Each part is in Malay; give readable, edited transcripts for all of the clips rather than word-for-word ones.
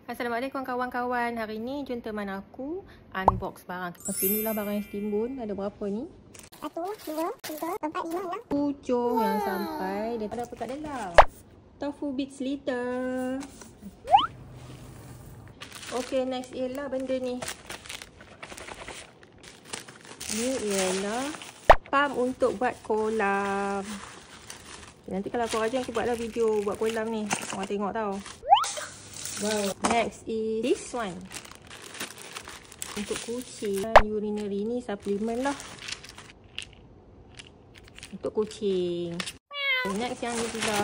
Assalamualaikum kawan-kawan. Hari ni jom teman aku unbox barang. Okey, inilah barang yang timbun. Ada berapa ni? 1, 2, 3, 4, 5, 6. Pucung yang sampai. Dia ada apa kat dalam? Tofu bits liter. Okey, next ialah benda ni. Ni ialah pam untuk buat kolam. Nanti kalau aku rajin, aku buatlah video buat kolam ni. Orang tengok tau. Wow. Next is this one. Untuk kucing. Urinary ni suplemen lah. Untuk kucing. Next yang ni pula.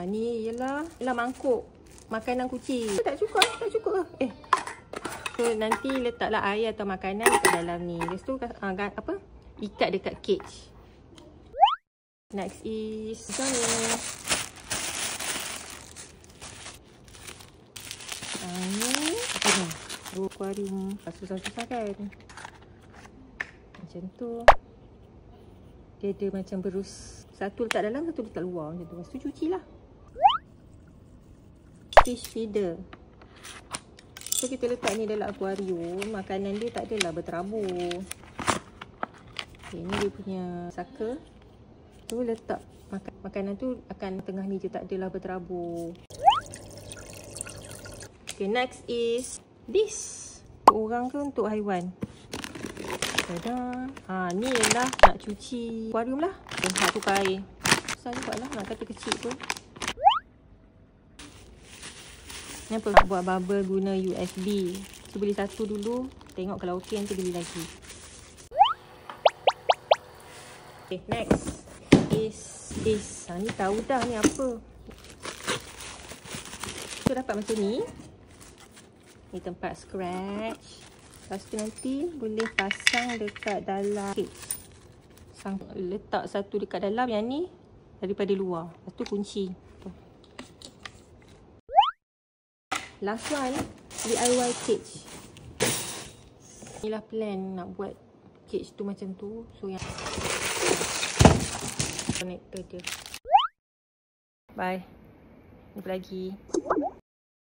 Ni ialah mangkuk makanan kucing. Tak cukup ke? So nanti letaklah air atau makanan kat dalam ni. Lepas tu ikat dekat cage. Next is ni. Ni apa ni? Aquarium. Susah-susah kan? Macam tu. Dia ada macam berus. Satu letak dalam, satu letak luar macam tu. Lepas tu cucilah. Fish feeder. So kita letak ni dalam akuarium. Makanan dia tak adalah berterabur. Okay, ni dia punya saka. Tu letak makanan tu akan tengah ni je, tak adalah berterabur. Okay, next is this. Orang ke untuk haiwan? Tada. Ni ialah nak cuci akuarium lah. Nak tukar air. Susah juga lah nak kata kecil tu. Ni apa? Nak buat bubble guna USB. So beli satu dulu. Tengok kalau okey nanti beli lagi. Okay, next is this. Ni tahu dah ni apa. So dapat macam ni. Ni tempat scratch. Lepas tu nanti boleh pasang dekat dalam cage. Letak satu dekat dalam, yang ni daripada luar. Lepas tu kunci. Last one, DIY cage. Inilah plan nak buat cage tu macam tu. So yang connector dia. Bye. Jumpa lagi.